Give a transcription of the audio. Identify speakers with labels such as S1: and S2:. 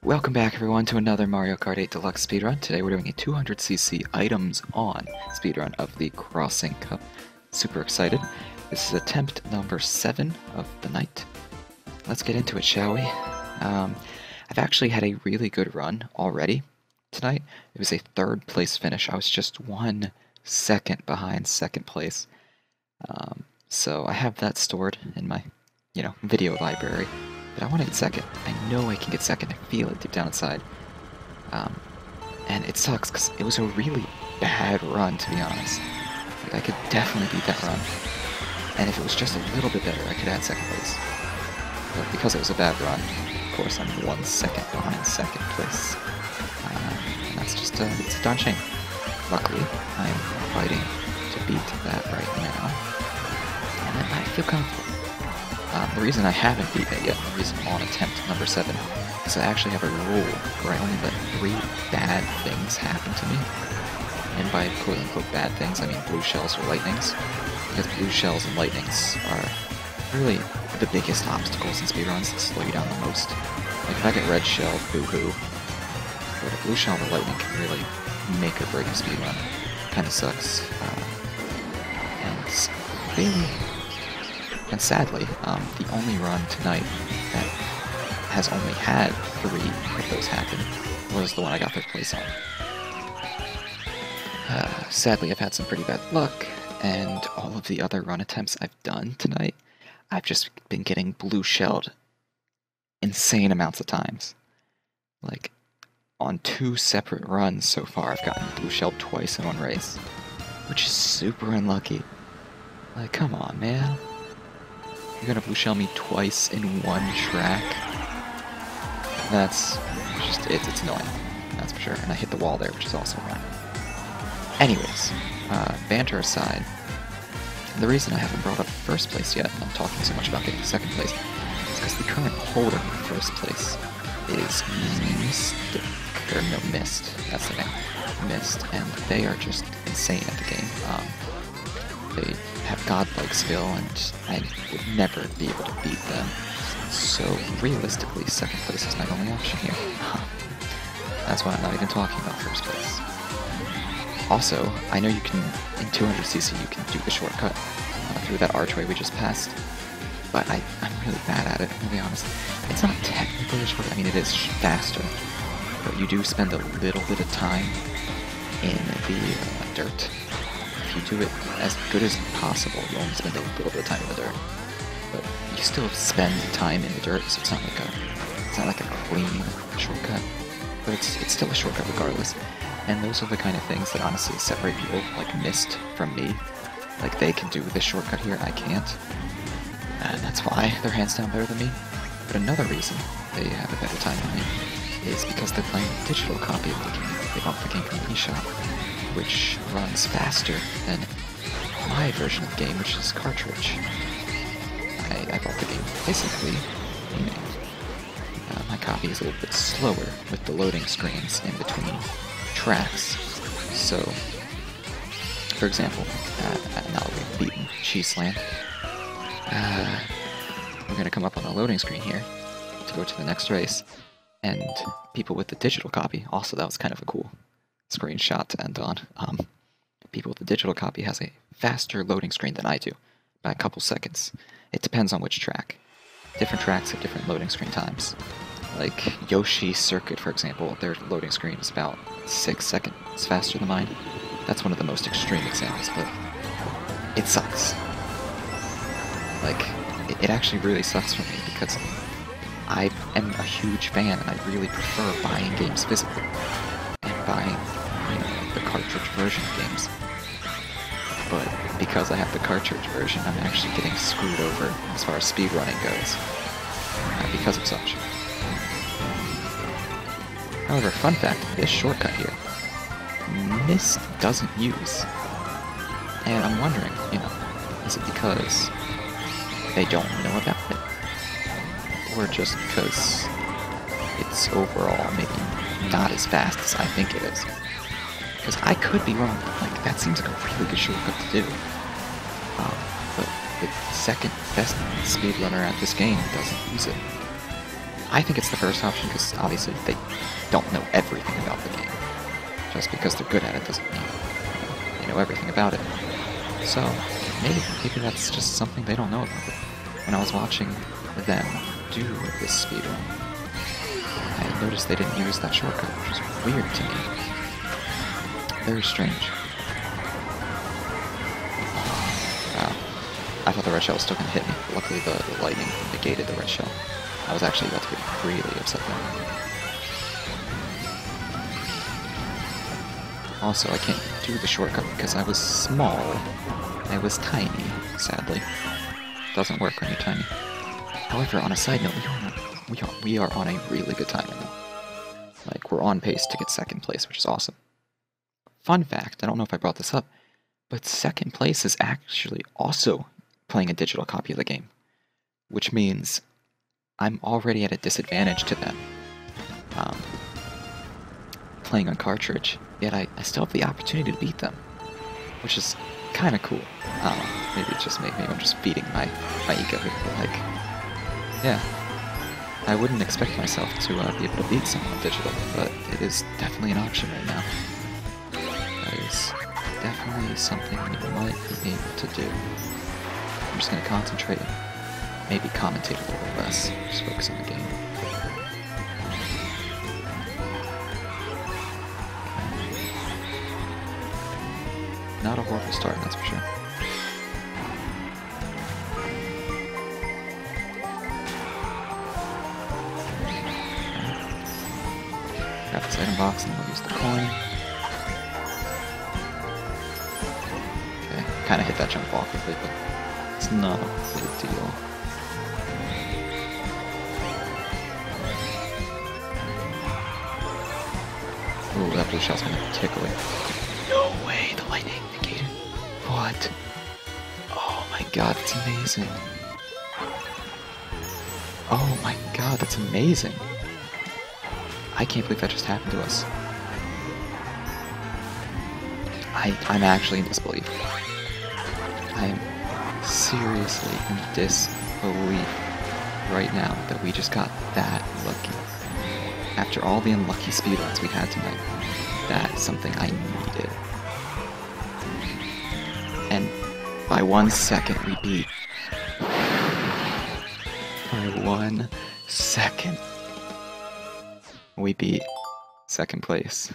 S1: Welcome back everyone to another Mario Kart 8 Deluxe speedrun. Today we're doing a 200cc items on speedrun of the Crossing Cup. Super excited. This is attempt number 7 of the night. Let's get into it, shall we? I've actually had a really good run already tonight. It was a 3rd place finish. I was just 1 second behind 2nd place. So I have that stored in my, video library. But I want to get 2nd. I know I can get 2nd. I feel it deep down inside. And it sucks because it was a really bad run, to be honest. Like, I could definitely beat that run. And if it was just a little bit better, I could add 2nd place. But because it was a bad run, of course, I'm 1 second behind 2nd place. And that's just it's a darn shame. Luckily, I'm fighting to beat that right now. And I feel comfortable. The reason I haven't beaten it yet, the reason I'm on attempt number 7, is I actually have a rule where I only let 3 bad things happen to me. And by quote-unquote bad things, I mean blue shells or lightnings. Because blue shells and lightnings are really the biggest obstacles in speedruns that slow you down the most. Like if I get red shell, boo-hoo. But a blue shell or lightning can really make or break a speedrun. Kinda sucks. And sadly, the only run tonight that has only had 3 of those happen was the one I got 5th place on. Sadly, I've had some pretty bad luck, and all of the other run attempts I've done tonight, I've just been getting blue shelled insane amounts of times. Like, on 2 separate runs so far, I've gotten blue shelled twice in 1 race, which is super unlucky. Like, come on, man. You're gonna blue shell me twice in 1 track? That's just, it's annoying, that's for sure. And I hit the wall there, which is also annoying. Anyways, banter aside, the reason I haven't brought up 1st place yet, and I'm talking so much about getting 2nd place, is because the current holder of 1st place is Mist, that's the name, Mist, and they are just insane at the game. They have godlike skill, and I would never be able to beat them. So realistically, 2nd place is my only option here. That's why I'm not even talking about 1st place. Also, I know you can, in 200cc, you can do the shortcut through that archway we just passed, but I'm really bad at it, I'm really honest. It's not technically a shortcut, I mean it is faster, but you do spend a little bit of time in the dirt. If you do it as good as possible, you only spend a little bit of time in the dirt. But you still spend time in the dirt, so it's not like a clean shortcut. But it's still a shortcut regardless. And those are the kind of things that honestly separate people like Mist from me. Like they can do this shortcut here, I can't. And that's why they're hands down better than me. But another reason they have a better time than me is because they're playing a digital copy of the game. They bought the game from the eShop, which runs faster than my version of the game, which is cartridge. I bought the game basically renamed. My copy is a little bit slower with the loading screens in between tracks. So, for example, now that we've beaten Cheeseland, we're going to come up on the loading screen here to go to the next race, and people with the digital copy, also that was kind of a cool screenshot to end on. People with the digital copy has a faster loading screen than I do, by a couple seconds. It depends on which track. Different tracks have different loading screen times. Like Yoshi Circuit, for example, their loading screen is about 6 seconds faster than mine. That's one of the most extreme examples, but it sucks. Like, it actually really sucks for me because I am a huge fan and I really prefer buying games physically and buying, the cartridge version of games. But because I have the cartridge version, I'm actually getting screwed over as far as speedrunning goes. Because of such. However, fun fact, this shortcut here, Mist doesn't use. And I'm wondering, is it because they don't know about it? Or just because it's overall maybe not as fast as I think it is? Because I could be wrong, like, that seems like a really good shortcut to do. But the 2nd best speedrunner at this game doesn't use it. I think it's the first option because obviously they don't know everything about the game. Just because they're good at it doesn't mean they know everything about it. So maybe that's just something they don't know about. When I was watching them do this speedrun, I noticed they didn't use that shortcut, which is weird to me. Very strange. Wow. I thought the red shell was still going to hit me. Luckily the lightning negated the red shell. I was actually about to get really upset there. Also, I can't do the shortcut because I was small. I was tiny, sadly. Doesn't work when you're tiny. However, on a side note, we are on a really good time right now. Like, we're on pace to get second place, which is awesome. Fun fact, I don't know if I brought this up, but second place is actually also playing a digital copy of the game. Which means I'm already at a disadvantage to them. Playing on cartridge, yet I still have the opportunity to beat them. Which is kind of cool. I don't know, maybe it's just me, maybe I'm just feeding my ego here, but like, yeah. I wouldn't expect myself to be able to beat someone digital, but it is definitely an option right now. That is definitely something we might be able to do. I'm just going to concentrate, maybe commentate a little less, just focus on the game. Not a horrible start, that's for sure. Grab this item box and we'll use the coin. Okay, kind of hit that jump awkwardly, but it's not a big deal. Ooh, that blue shell's gonna tickle it. No way, the lightning negated. What? Oh my god, that's amazing. Oh my god, that's amazing. I can't believe that just happened to us. I'm actually in disbelief. I am seriously in disbelief right now that we just got that lucky. After all the unlucky speedruns we had tonight, that's something I needed. And by 1 second we beat. By 1 second. We beat second place.